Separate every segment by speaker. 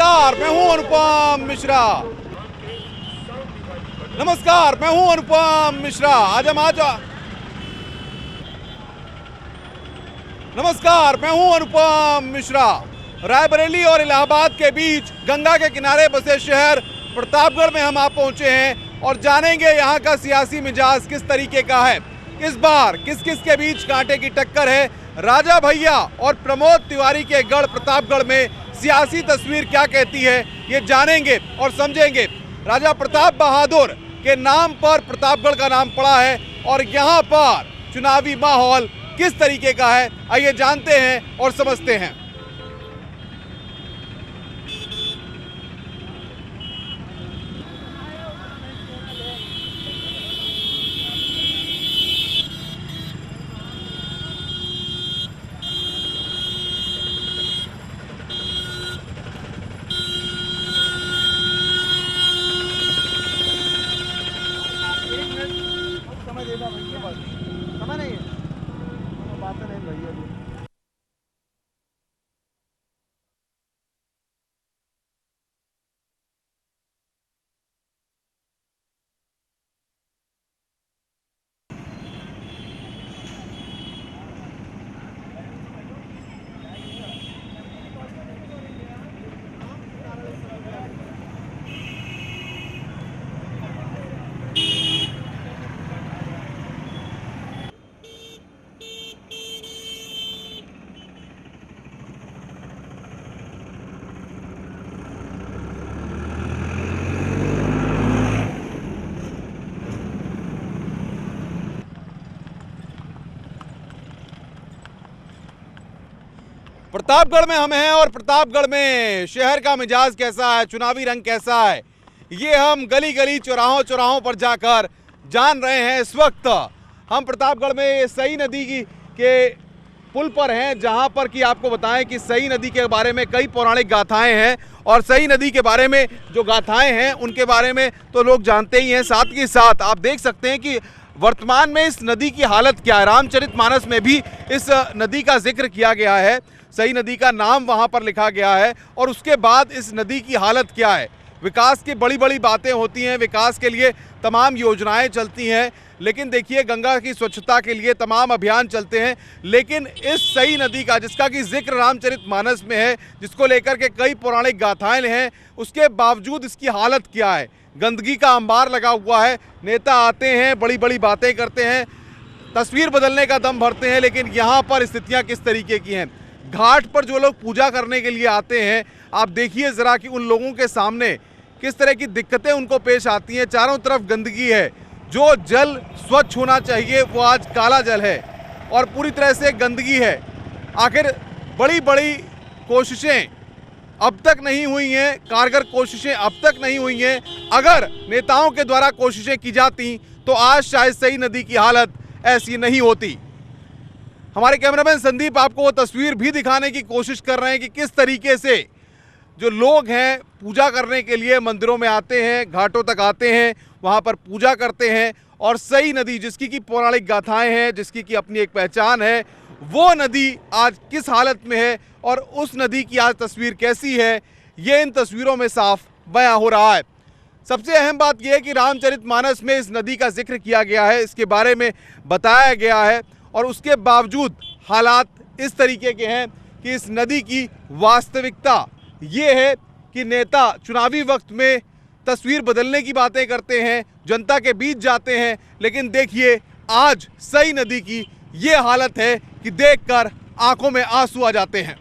Speaker 1: नमस्कार, मैं हूं अनुपम मिश्रा। नमस्कार, मैं हूं अनुपम मिश्रा। नमस्कार, मैं हूं अनुपम मिश्रा। रायबरेली और इलाहाबाद के बीच गंगा के किनारे बसे शहर प्रतापगढ़ में हम आप पहुंचे हैं और जानेंगे यहां का सियासी मिजाज किस तरीके का है। इस बार किस किस के बीच कांटे की टक्कर है। राजा भैया और प्रमोद तिवारी के गढ़ प्रतापगढ़ में सियासी तस्वीर क्या कहती है, ये जानेंगे और समझेंगे। राजा प्रताप बहादुर के नाम पर प्रतापगढ़ का नाम पड़ा है और यहाँ पर चुनावी माहौल किस तरीके का है, आइए जानते हैं और समझते हैं। समय नहीं है, बातें नहीं भैया। प्रतापगढ़ में हम हैं और प्रतापगढ़ में शहर का मिजाज कैसा है, चुनावी रंग कैसा है, ये हम गली गली चौराहों चौराहों पर जाकर जान रहे हैं। इस वक्त हम प्रतापगढ़ में सई नदी के पुल पर हैं, जहां पर कि आपको बताएं कि सई नदी के बारे में कई पौराणिक गाथाएं हैं और सई नदी के बारे में जो गाथाएं हैं उनके बारे में तो लोग जानते ही हैं। साथ ही साथ आप देख सकते हैं कि वर्तमान में इस नदी की हालत क्या है। रामचरितमानस में भी इस नदी का जिक्र किया गया है, सई नदी का नाम वहां पर लिखा गया है और उसके बाद इस नदी की हालत क्या है। विकास की बड़ी बड़ी बातें होती हैं, विकास के लिए तमाम योजनाएं चलती हैं, लेकिन देखिए गंगा की स्वच्छता के लिए तमाम अभियान चलते हैं, लेकिन इस सई नदी का जिसका कि जिक्र रामचरितमानस में है, जिसको लेकर के कई पौराणिक गाथाएं हैं, उसके बावजूद इसकी हालत क्या है। गंदगी का अंबार लगा हुआ है, नेता आते हैं, बड़ी बड़ी बातें करते हैं, तस्वीर बदलने का दम भरते हैं, लेकिन यहाँ पर स्थितियाँ किस तरीके की हैं। घाट पर जो लोग पूजा करने के लिए आते हैं, आप देखिए ज़रा कि उन लोगों के सामने किस तरह की दिक्कतें उनको पेश आती हैं। चारों तरफ गंदगी है, जो जल स्वच्छ होना चाहिए वो आज काला जल है और पूरी तरह से गंदगी है। आखिर बड़ी बड़ी कोशिशें अब तक नहीं हुई हैं, कारगर कोशिशें अब तक नहीं हुई हैं। अगर नेताओं के द्वारा कोशिशें की जाती तो आज शायद सई नदी की हालत ऐसी नहीं होती। हमारे कैमरामैन संदीप आपको वो तस्वीर भी दिखाने की कोशिश कर रहे हैं कि किस तरीके से जो लोग हैं पूजा करने के लिए मंदिरों में आते हैं, घाटों तक आते हैं, वहाँ पर पूजा करते हैं और सई नदी जिसकी की पौराणिक गाथाएं हैं, जिसकी की अपनी एक पहचान है, वो नदी आज किस हालत में है और उस नदी की आज तस्वीर कैसी है, ये इन तस्वीरों में साफ बयां हो रहा है। सबसे अहम बात यह है कि रामचरितमानस में इस नदी का जिक्र किया गया है, इसके बारे में बताया गया है और उसके बावजूद हालात इस तरीके के हैं कि इस नदी की वास्तविकता ये है कि नेता चुनावी वक्त में तस्वीर बदलने की बातें करते हैं, जनता के बीच जाते हैं, लेकिन देखिए आज सई नदी की ये हालत है कि देखकर आंखों में आंसू आ जाते हैं।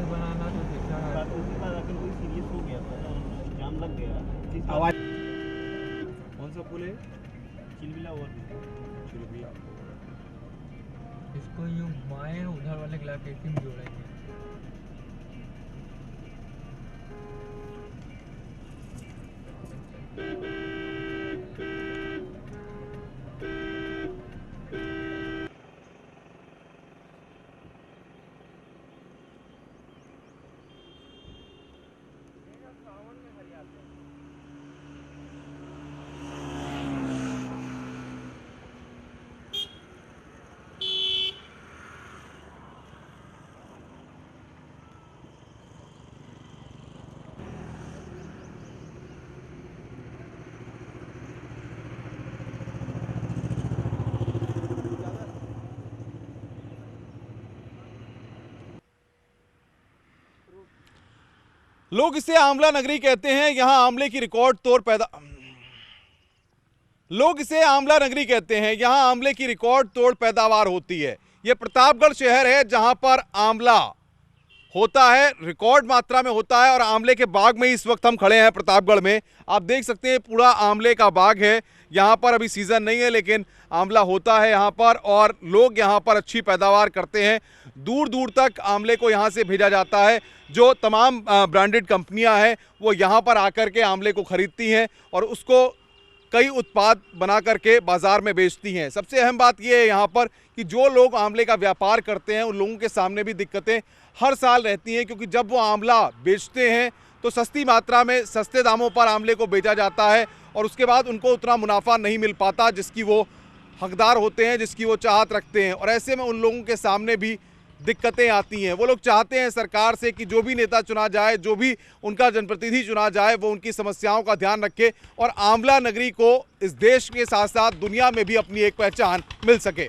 Speaker 2: बनाना तो देखा है।
Speaker 3: उसके बाद अगर कोई सीरियस हो गया था, जाम लग गया,
Speaker 1: आवाज कौन सा पुल है?
Speaker 3: चिलबिला और
Speaker 1: चिलबिला।
Speaker 2: इसको यूं घुमाए उधर वाले इलाके से जोड़ेंगे।
Speaker 1: लोग इसे आंवला नगरी कहते हैं। यहां आंवले की रिकॉर्ड तोड़ पैदा लोग इसे आंवला नगरी कहते हैं। यहां आंवले की रिकॉर्ड तोड़ पैदावार होती है। यह प्रतापगढ़ शहर है जहां पर आंवला होता है, रिकॉर्ड मात्रा में होता है। और आंवले के बाग में इस वक्त हम खड़े हैं प्रतापगढ़ में। आप देख सकते हैं पूरा आंवले का बाग है। यहां पर अभी सीजन नहीं है लेकिन आंवला होता है यहां पर, और लोग यहां पर अच्छी पैदावार करते हैं। दूर दूर तक आंवले को यहां से भेजा जाता है। जो तमाम ब्रांडेड कंपनियां हैं वो यहां पर आकर के आंवले को खरीदती हैं और उसको कई उत्पाद बना करके बाजार में बेचती हैं। सबसे अहम बात यह है यहाँ पर कि जो लोग आंवले का व्यापार करते हैं उन लोगों के सामने भी दिक्कतें हर साल रहती हैं, क्योंकि जब वो आंवला बेचते हैं तो सस्ती मात्रा में सस्ते दामों पर आंवले को बेचा जाता है और उसके बाद उनको उतना मुनाफा नहीं मिल पाता जिसकी वो हकदार होते हैं, जिसकी वो चाहत रखते हैं। और ऐसे में उन लोगों के सामने भी दिक्कतें आती हैं। वो लोग चाहते हैं सरकार से कि जो भी नेता चुना जाए, जो भी उनका जनप्रतिनिधि चुना जाए, वो उनकी समस्याओं का ध्यान रखे और आंवला नगरी को इस देश के साथ साथ दुनिया में भी अपनी एक पहचान मिल सके।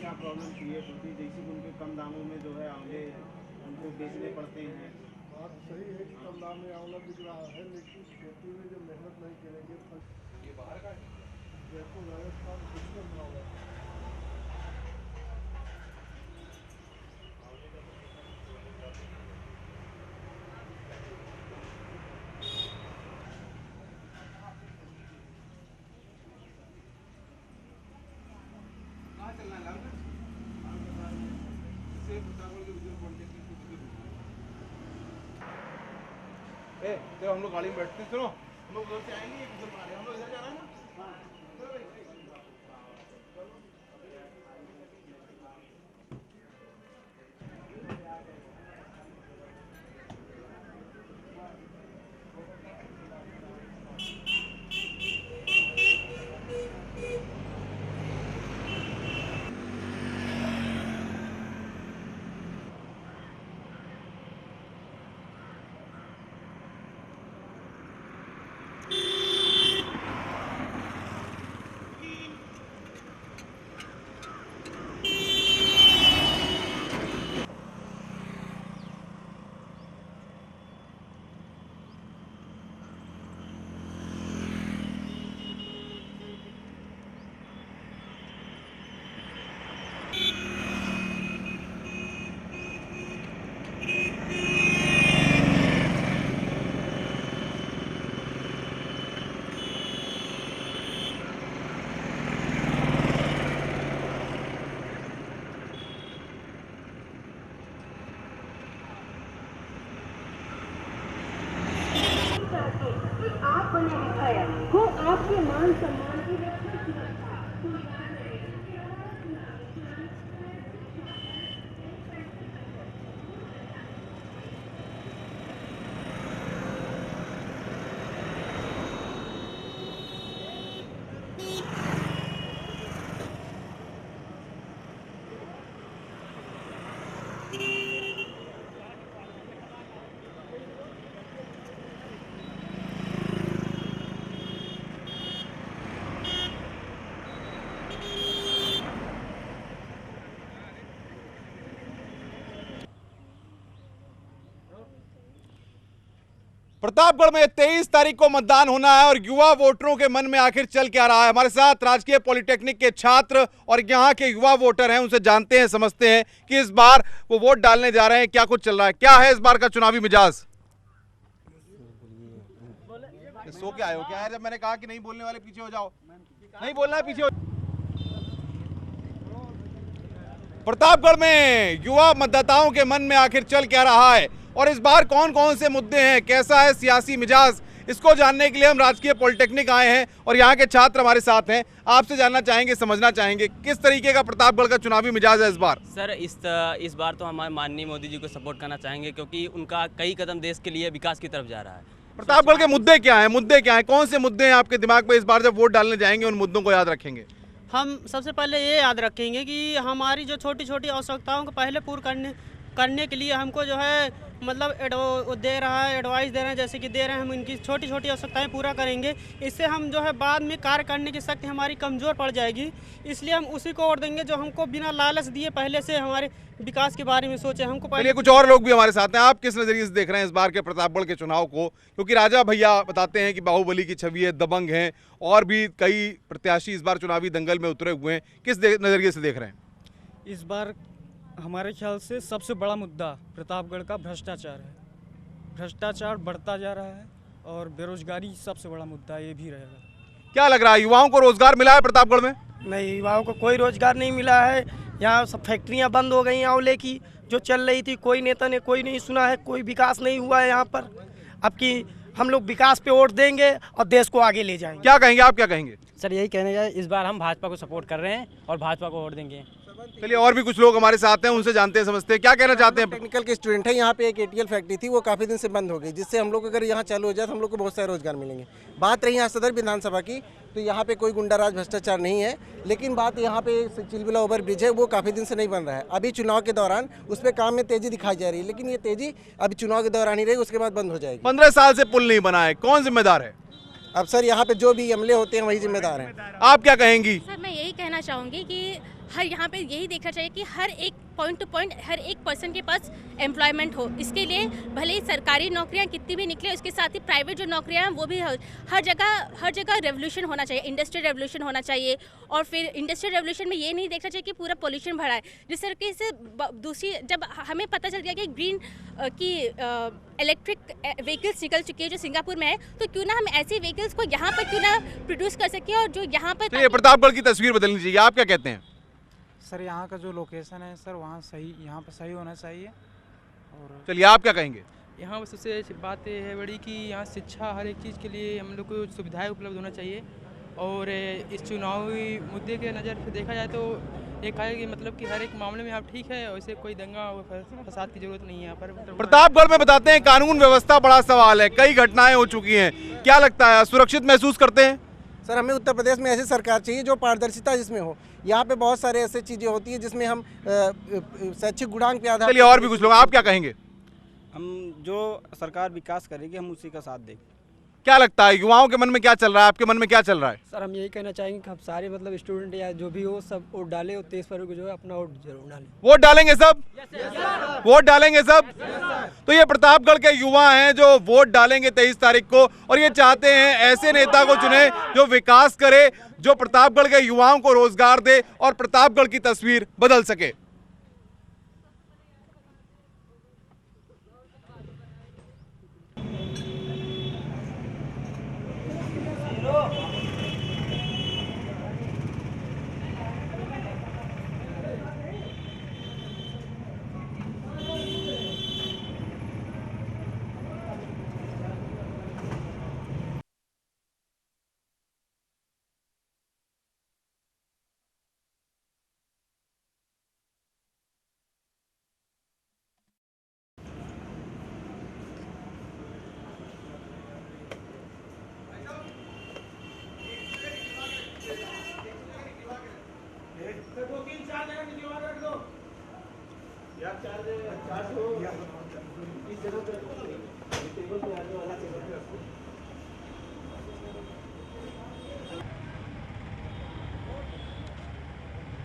Speaker 3: क्या प्रॉब्लम क्रिएट होती है, जैसे कि उनके कम दामों में जो है आंवले उनको बेचने पड़ते हैं।
Speaker 4: बात सही है कि कम दाम में आंवला बिक रहा है, लेकिन खेती में जो मेहनत नहीं करेंगे,
Speaker 1: ये बाहर का
Speaker 4: जयपुर राजस्थान दुश्मन बना हुआ है।
Speaker 1: जब हम लोग गाड़ी में बैठते हैं, सुनो
Speaker 3: लोग उधर से आएंगे, इधर बना रहे हैं। हम लोग इधर जा रहे हैं ना। हाँ।
Speaker 5: आप बने विधायक हो, आपके मान सम्मान की रक्षा सुरक्षा
Speaker 1: प्रतापगढ़ में 23 तारीख को मतदान होना है और युवा वोटरों के मन में आखिर चल क्या रहा है। हमारे साथ राजकीय पॉलिटेक्निक के छात्र और यहाँ के युवा वोटर हैं, उनसे जानते हैं, समझते हैं कि इस बार वो वोट डालने जा रहे हैं, क्या कुछ चल रहा है, क्या है इस बार का चुनावी मिजाज। सो के आए हो क्या है? जब मैंने कहा कि नहीं बोलने वाले पीछे हो जाओ, नहीं बोलना है पीछे हो। प्रतापगढ़ में युवा मतदाताओं के मन में आखिर चल क्या रहा है और इस बार कौन कौन से मुद्दे हैं, कैसा है सियासी मिजाज, इसको जानने के लिए हम राजकीय पॉलिटेक्निक आए हैं और यहाँ के छात्र हमारे साथ हैं। आपसे जानना चाहेंगे, समझना चाहेंगे किस तरीके का प्रतापगढ़ का चुनावी मिजाज है इस बार।
Speaker 6: सर इस बार तो हमारे माननीय मोदी जी को सपोर्ट करना चाहेंगे क्योंकि उनका कई कदम देश के लिए विकास की तरफ जा रहा है।
Speaker 1: प्रतापगढ़ के मुद्दे क्या हैं, मुद्दे क्या हैं, कौन से मुद्दे हैं आपके दिमाग में इस बार जब वोट डालने जाएंगे, उन मुद्दों को याद रखेंगे?
Speaker 7: हम सबसे पहले ये याद रखेंगे कि हमारी जो छोटी छोटी आवश्यकताओं को पहले पूर्ण करने के लिए हमको जो है मतलब दे रहा है, एडवाइस दे रहे हैं, जैसे कि दे रहे हैं, हम इनकी छोटी छोटी आवश्यकताएं पूरा करेंगे। इससे हम जो है बाद में कार्य करने की शक्ति हमारी कमज़ोर पड़ जाएगी, इसलिए हम उसी को वोट देंगे जो हमको बिना लालच दिए पहले से हमारे विकास के बारे में सोचे। हमको पहले
Speaker 1: कुछ और लोग भी हमारे साथ हैं, आप किस नज़रिए से देख रहे हैं इस बार के प्रतापगढ़ के चुनाव को? क्योंकि राजा भैया बताते हैं कि बाहुबली की छवि है, दबंग हैं और भी कई प्रत्याशी इस बार चुनावी दंगल में उतरे हुए हैं, किस नज़रिए से देख रहे हैं?
Speaker 8: इस बार हमारे ख्याल से सबसे बड़ा मुद्दा प्रतापगढ़ का भ्रष्टाचार है। भ्रष्टाचार बढ़ता जा रहा है और बेरोजगारी सबसे बड़ा मुद्दा ये भी रहेगा।
Speaker 1: क्या लग रहा है, युवाओं को रोजगार मिला है प्रतापगढ़ में?
Speaker 9: नहीं, युवाओं को कोई रोजगार नहीं मिला है। यहाँ सब फैक्ट्रियाँ बंद हो गई आंवले की जो चल रही थी, कोई नेता ने कोई नहीं सुना है, कोई विकास नहीं हुआ है यहाँ पर। अब की हम लोग विकास पे वोट देंगे और देश को आगे ले जाएंगे।
Speaker 1: क्या कहेंगे आप, क्या कहेंगे?
Speaker 8: सर यही कहने जाए, इस बार हम भाजपा को सपोर्ट कर रहे हैं और भाजपा को वोट देंगे।
Speaker 1: चलिए और भी कुछ लोग हमारे साथ हैं, उनसे जानते हैं, समझते हैं, क्या कहना चाहते हैं?
Speaker 10: टेक्निकल के स्टूडेंट है, यहाँ पे एक एटीएल फैक्ट्री थी, वो काफ़ी दिन से बंद हो गई, जिससे हम लोग अगर यहाँ चालू हो जाए तो हम लोग को बहुत सारे रोजगार मिलेंगे। बात रही यहाँ सदर विधानसभा की, तो यहाँ पे कोई गुंडाराज भ्रष्टाचार नहीं है, लेकिन बात यहाँ पे चिलबिला ओवर ब्रिज है, वो काफ़ी दिन से नहीं बन रहा है। अभी चुनाव के दौरान उस पर काम में तेजी दिखाई जा रही है, लेकिन ये तेजी अभी चुनाव के दौरान ही रहेगी, उसके बाद बंद हो जाएगी।
Speaker 1: 15 साल से पुल नहीं बना है, कौन जिम्मेदार है?
Speaker 10: अब सर यहाँ पे जो भी अमले होते हैं वही जिम्मेदार हैं।
Speaker 1: आप क्या कहेंगी?
Speaker 11: सर मैं यही कहना चाहूँगी कि हर यहाँ पे यही देखना चाहिए कि हर एक पॉइंट टू पॉइंट हर एक पर्सन के पास एम्प्लॉयमेंट हो। इसके लिए भले ही सरकारी नौकरियाँ कितनी भी निकले, उसके साथ ही प्राइवेट जो नौकरियाँ हैं वो भी हर जगह रेवोल्यूशन होना चाहिए, इंडस्ट्रियल रेवोल्यूशन होना चाहिए। और फिर इंडस्ट्रियल रेवोल्यूशन में ये नहीं देखना चाहिए कि पूरा पोल्यूशन बढ़ा है, जिस तरीके से दूसरी जब हमें पता चल गया कि ग्रीन की इलेक्ट्रिक व्हीकल्स निकल चुकी है जो सिंगापुर में है, तो क्यों ना हम ऐसी व्हीकल्स को यहाँ पर क्यों ना प्रोड्यूस कर सकें और जो यहाँ पर।
Speaker 1: तो ये प्रतापगढ़ की तस्वीर बदलनी चाहिए, आप क्या कहते हैं?
Speaker 2: सर यहाँ का जो लोकेशन है सर वहाँ सही, यहाँ पर सही होना चाहिए। और
Speaker 1: चलिए आप क्या कहेंगे?
Speaker 2: यहाँ पर सबसे अच्छी बात ये है बड़ी कि यहाँ शिक्षा हर एक चीज़ के लिए हम लोग को सुविधाएं उपलब्ध होना चाहिए। और इस चुनावी मुद्दे के नज़र से देखा जाए तो एक है कि मतलब कि हर एक मामले में आप ठीक है, वैसे कोई दंगा और फसाद की जरूरत नहीं है यहाँ पर।
Speaker 1: प्रतापगढ़ में बताते हैं कानून व्यवस्था बड़ा सवाल है, कई घटनाएं हो चुकी हैं, क्या लगता है सुरक्षित महसूस करते हैं?
Speaker 10: सर हमें उत्तर प्रदेश में ऐसी सरकार चाहिए जो पारदर्शिता जिसमें हो। यहाँ पे बहुत सारे ऐसे चीज़ें होती है जिसमें हम शैक्षिक गुणांक पे आधार।
Speaker 1: चलिए और भी कुछ लोग, आप क्या कहेंगे?
Speaker 3: हम जो सरकार विकास करेगी हम उसी का साथ देंगे।
Speaker 1: क्या लगता है युवाओं के मन में क्या चल रहा है, आपके मन में क्या चल रहा है?
Speaker 2: सर हम यही कहना चाहेंगे कि हम सारे मतलब स्टूडेंट या जो भी हो सब वोट डालें और 23 फरवरी को जो है अपना वोट जरूर डालें।
Speaker 1: वोट डालेंगे सब? वोट डालेंगे सब? तो ये प्रतापगढ़ के युवा हैं जो वोट डालेंगे 23 तारीख को और ये चाहते हैं ऐसे नेता को चुने जो विकास करे, जो प्रतापगढ़ के युवाओं को रोजगार दे और प्रतापगढ़ की तस्वीर बदल सके।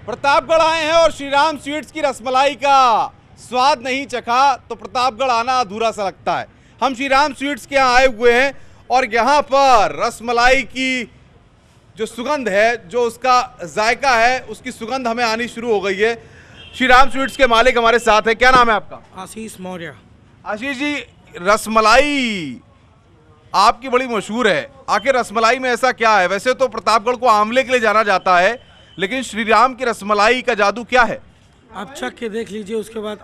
Speaker 1: प्रतापगढ़ आए हैं और श्रीराम स्वीट्स की रसमलाई का स्वाद नहीं चखा तो प्रतापगढ़ आना अधूरा सा लगता है। हम श्रीराम स्वीट्स के यहाँ आए हुए हैं और यहाँ पर रसमलाई की जो सुगंध है, जो उसका जायका है, उसकी सुगंध हमें आनी शुरू हो गई है। श्रीराम स्वीट्स के मालिक हमारे साथ है, क्या नाम है आपका?
Speaker 9: आशीष मौर्य।
Speaker 1: आशीष जी, रसमलाई आपकी बड़ी मशहूर है, आखिर रसमलाई में ऐसा क्या है? वैसे तो प्रतापगढ़ को आमले के लिए जाना जाता है, लेकिन श्रीराम की रसमलाई का जादू क्या है?
Speaker 9: आप चख के देख लीजिए, उसके बाद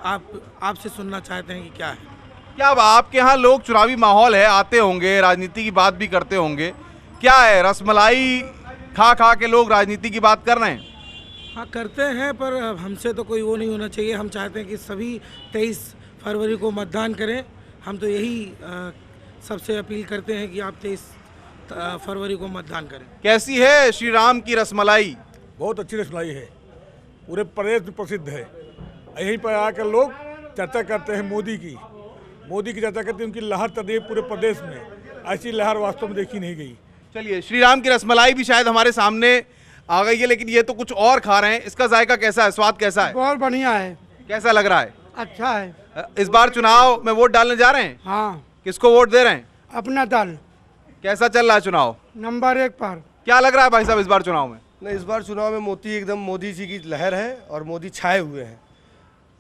Speaker 9: आपसे सुनना चाहते हैं कि क्या है।
Speaker 1: क्या आपके यहाँ लोग चुनावी माहौल है, आते होंगे, राजनीति की बात भी करते होंगे, क्या है रसमलाई खा खा के लोग राजनीति की बात कर रहे हैं?
Speaker 9: हाँ करते हैं, पर हमसे तो कोई वो नहीं होना चाहिए। हम चाहते हैं कि सभी 23 फरवरी को मतदान करें। हम तो यही सबसे अपील करते हैं कि आप 23 फरवरी को मतदान करें।
Speaker 1: कैसी है श्रीराम की रसमलाई?
Speaker 4: बहुत अच्छी रसमलाई है, पूरे प्रदेश में प्रसिद्ध है। यहीं पर आकर लोग चर्चा करते हैं मोदी की चर्चा करते हैं, उनकी लहर तदे पूरे प्रदेश में। ऐसी लहर वास्तव में देखी नहीं गई।
Speaker 1: चलिए, श्रीराम की रसमलाई भी शायद हमारे सामने आ गई है, लेकिन ये तो कुछ और खा रहे हैं। इसका जायका कैसा है, स्वाद कैसा है?
Speaker 9: बहुत बढ़िया है।
Speaker 1: कैसा लग रहा है?
Speaker 9: अच्छा है।
Speaker 1: इस बार चुनाव में वोट डालने जा रहे हैं?
Speaker 9: हाँ।
Speaker 1: किसको वोट दे रहे हैं?
Speaker 9: अपना दल।
Speaker 1: कैसा चल रहा है चुनाव?
Speaker 9: नंबर 1 पर।
Speaker 1: क्या लग रहा है भाई साहब इस बार चुनाव में?
Speaker 12: नहीं, इस बार चुनाव में मोदी जी की लहर है और मोदी छाए हुए हैं।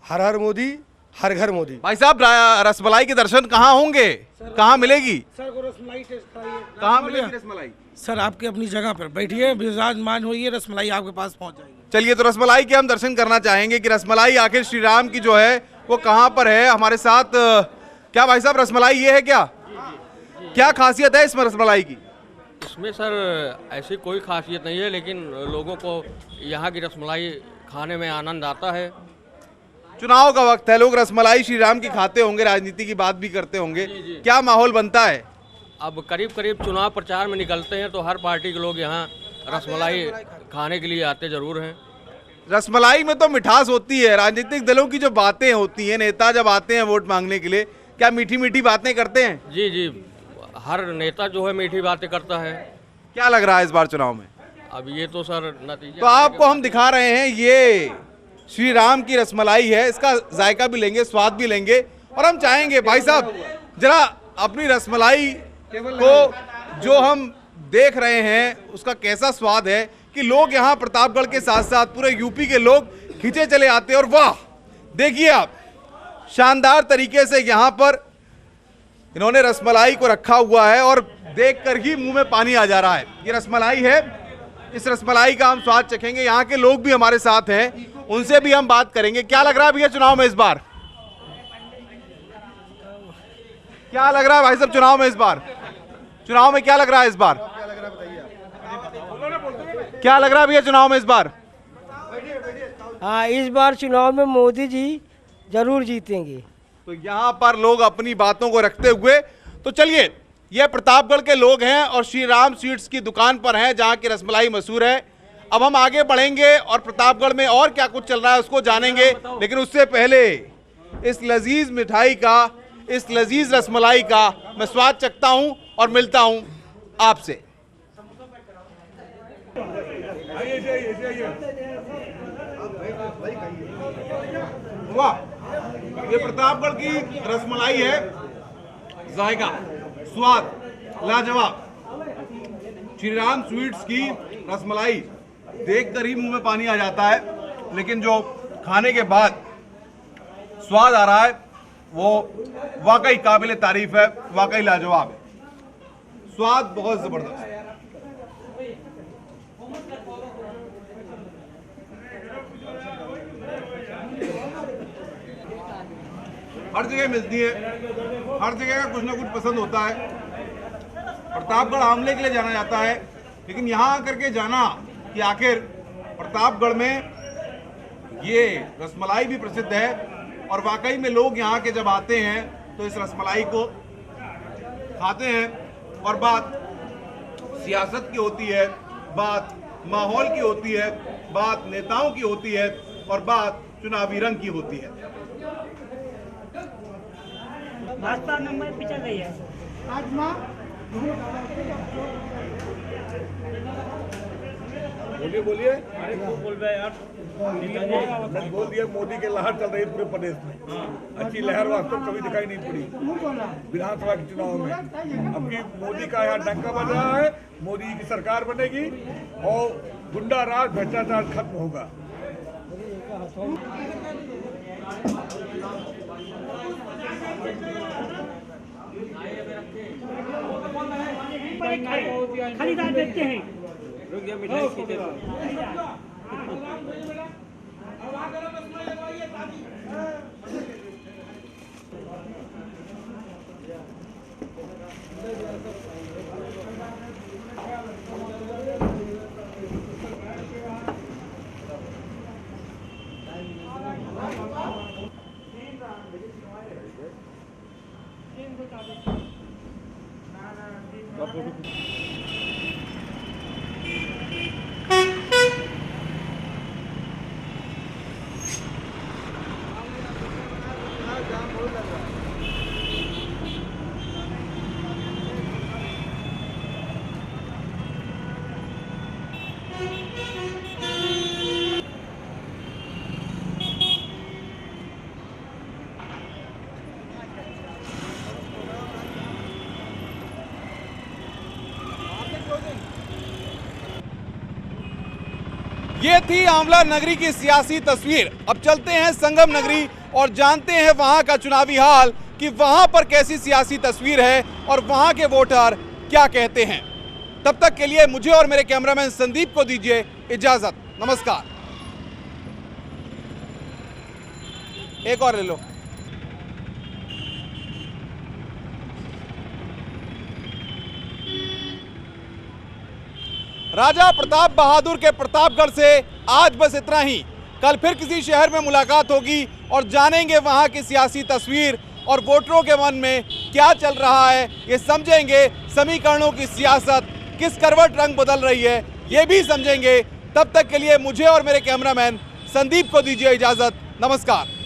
Speaker 12: हर हर मोदी, हर घर मोदी।
Speaker 1: भाई साहब, रसमलाई के दर्शन कहाँ होंगे, कहाँ मिलेगी?
Speaker 9: सर को रसमलाई टेस्ट कराइए।
Speaker 1: कहाँ मिलेगी रसमलाई?
Speaker 9: सर आपके अपनी जगह पर बैठिए, विराजमान होइए, रसमलाई आपके पास पहुंच जाएगी।
Speaker 1: चलिए, तो रसमलाई के हम दर्शन करना चाहेंगे कि रसमलाई आखिर श्री राम की जो है वो कहाँ पर है। हमारे साथ क्या भाई साहब रसमलाई ये है क्या? क्या खासियत है इसमें रसमलाई की?
Speaker 13: इसमें सर ऐसी कोई खासियत नहीं है, लेकिन लोगों को यहाँ की रसमलाई खाने में आनंद आता है।
Speaker 1: चुनाव का वक्त है, लोग रसमलाई श्री राम की खाते होंगे, राजनीति की बात भी करते होंगे, क्या माहौल बनता है?
Speaker 13: अब करीब करीब चुनाव प्रचार में निकलते हैं तो हर पार्टी के लोग यहाँ रसमलाई खाने के लिए आते जरूर हैं।
Speaker 1: रसमलाई में तो मिठास होती है, राजनीतिक दलों की जो बातें होती हैं, नेता जब आते हैं वोट मांगने के लिए, क्या मीठी मीठी बातें करते हैं?
Speaker 13: जी जी, हर नेता जो है मीठी बातें करता है।
Speaker 1: क्या लग रहा है इस बार चुनाव में?
Speaker 13: अब ये तो सर नतीजा
Speaker 1: तो आपको हम दिखा रहे हैं, ये श्री राम की रसमलाई है, इसका जायका भी लेंगे, स्वाद भी लेंगे और हम चाहेंगे भाई साहब जरा अपनी रसमलाई को जो हम देख रहे हैं उसका कैसा स्वाद है कि लोग यहाँ प्रतापगढ़ के साथ साथ पूरे यूपी के लोग खींचे चले आते हैं। और वाह, देखिए आप, शानदार तरीके से यहाँ पर इन्होंने रसमलाई को रखा हुआ है और देखकर ही मुंह में पानी आ जा रहा है। ये रसमलाई है, इस रसमलाई का हम स्वाद चखेंगे। यहाँ के लोग भी हमारे साथ हैं, उनसे भी हम बात करेंगे। क्या लग रहा है भैया चुनाव में इस बार? क्या लग रहा है भाई साहब चुनाव में इस बार? चुनाव में क्या लग रहा है इस बार? क्या लग रहा है भैया चुनाव में इस बार?
Speaker 9: हाँ, इस बार चुनाव में मोदी जी जरूर जीतेंगे।
Speaker 1: तो यहाँ पर लोग अपनी बातों को रखते हुए, तो चलिए, ये प्रतापगढ़ के लोग हैं और श्री राम स्वीट्स की दुकान पर हैं जहाँ की रसमलाई मशहूर है। अब हम आगे बढ़ेंगे और प्रतापगढ़ में और क्या कुछ चल रहा है उसको जानेंगे, लेकिन उससे पहले इस लजीज मिठाई का, इस लजीज रसमलाई का मैं स्वाद चखता हूं और मिलता हूं आपसे। वाह, ये प्रतापगढ़ की रसमलाई है, जायका, स्वाद लाजवाब। श्री राम स्वीट्स की रसमलाई देखकर ही मुंह में पानी आ जाता है, लेकिन जो खाने के बाद स्वाद आ रहा है वो वाकई काबिल तारीफ है, वाकई लाजवाब है, स्वाद बहुत जबरदस्त। हर जगह मिलती है, हर जगह का कुछ ना कुछ पसंद होता है। प्रतापगढ़ आमले के लिए जाना जाता है, लेकिन यहाँ आकर के जाना कि आखिर प्रतापगढ़ में ये रसमलाई भी प्रसिद्ध है और वाकई में लोग यहाँ के जब आते हैं तो इस रसमलाई को खाते हैं। और बात सियासत की होती है, बात माहौल की होती है, बात नेताओं की होती है और बात चुनावी रंग की होती है।
Speaker 5: भाजपा नंबर पिछड़ गई है आज माँ।
Speaker 4: बोलिए बोल रहे यार, बोल दिया। मोदी के लहर चल रही है पूरे प्रदेश में। अच्छी लहर वास्तव कभी दिखाई नहीं पड़ी विधानसभा के चुनाव में। अब की मोदी का यहाँ डंका बज रहा है, मोदी की सरकार बनेगी और गुंडा राज भ्रष्टाचार खत्म होगा।
Speaker 5: खरीदार देखते हैं।
Speaker 1: ये थी आंवला नगरी की सियासी तस्वीर। अब चलते हैं संगम नगरी और जानते हैं वहां का चुनावी हाल कि वहां पर कैसी सियासी तस्वीर है और वहां के वोटर क्या कहते हैं। तब तक के लिए मुझे और मेरे कैमरामैन संदीप को दीजिए इजाजत। नमस्कार। एक और ले लो। राजा प्रताप बहादुर के प्रतापगढ़ से आज बस इतना ही। कल फिर किसी शहर में मुलाकात होगी और जानेंगे वहां की सियासी तस्वीर और वोटरों के मन में क्या चल रहा है। ये समझेंगे समीकरणों की सियासत किस करवट रंग बदल रही है, ये भी समझेंगे। तब तक के लिए मुझे और मेरे कैमरामैन संदीप को दीजिए इजाजत। नमस्कार।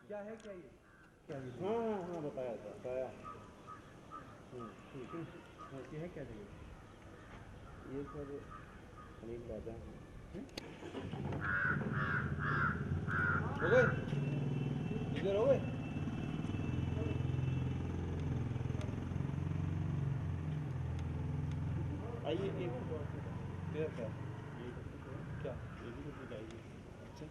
Speaker 3: क्या है क्या ये? हाँ बताया था बताया। ठीक है। ये है क्या चाहिए? ये सर अनिल राजा हो गए, इधर हो गए। आइए एक क्या क्या ये भी कुछ आइए। अच्छा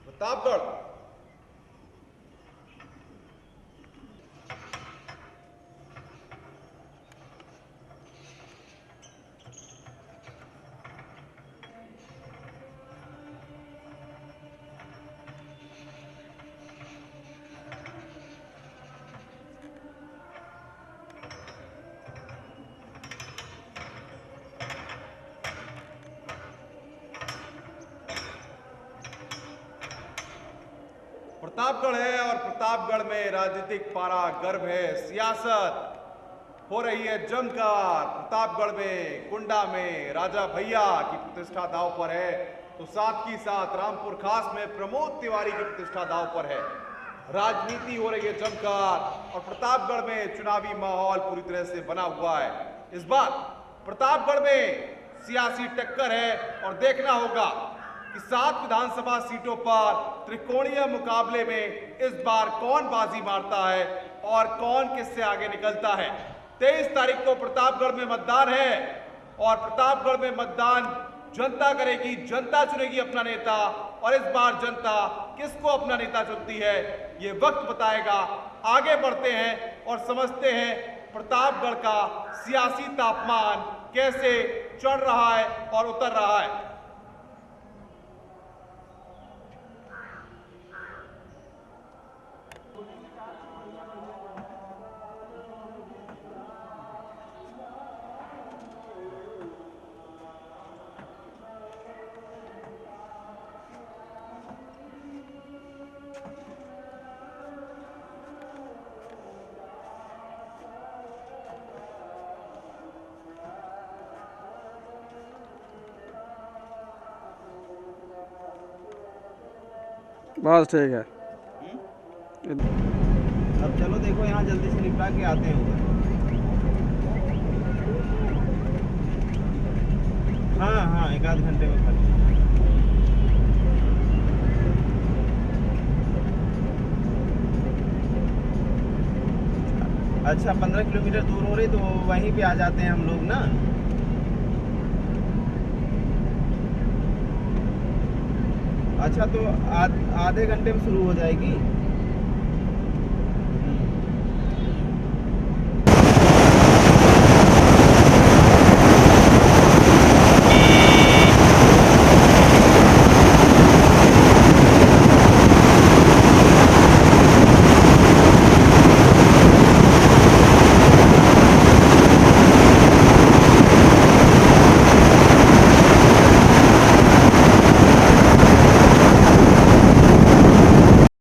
Speaker 1: प्रतापगढ़ प्रतापगढ़ है और प्रतापगढ़ में राजनीतिक पारा गर्म है। सियासत हो रही है जमकर। प्रतापगढ़ में कुंडा में राजा भैया की प्रतिष्ठा दांव पर है, तो साथ ही साथ रामपुर खास में प्रमोद तिवारी की प्रतिष्ठा दांव पर है। राजनीति हो रही है जमकर और प्रतापगढ़ में चुनावी माहौल पूरी तरह से बना हुआ है। इस बार प्रतापगढ़ में सियासी टक्कर है और देखना होगा कि 7 विधानसभा सीटों पर त्रिकोणीय मुकाबले में इस बार कौन बाजी मारता है और कौन किससे आगे निकलता है। 23 तारीख को प्रतापगढ़ में मतदान है और प्रतापगढ़ में मतदान जनता करेगी, जनता चुनेगी अपना नेता, और इस बार जनता किसको अपना नेता चुनती है ये वक्त बताएगा। आगे बढ़ते हैं और समझते हैं प्रतापगढ़ का सियासी तापमान कैसे चढ़ रहा है और उतर रहा है।
Speaker 14: बस ठीक है।
Speaker 3: अब चलो देखो यहाँ जल्दी से निपटा के आते हैं उधर। हाँ 1-8 घंटे में खाली। अच्छा 15 किलोमीटर दूर हो रही तो वहीं पे आ जाते हैं हम लोग ना। अच्छा तो आधे घंटे में शुरू हो जाएगी।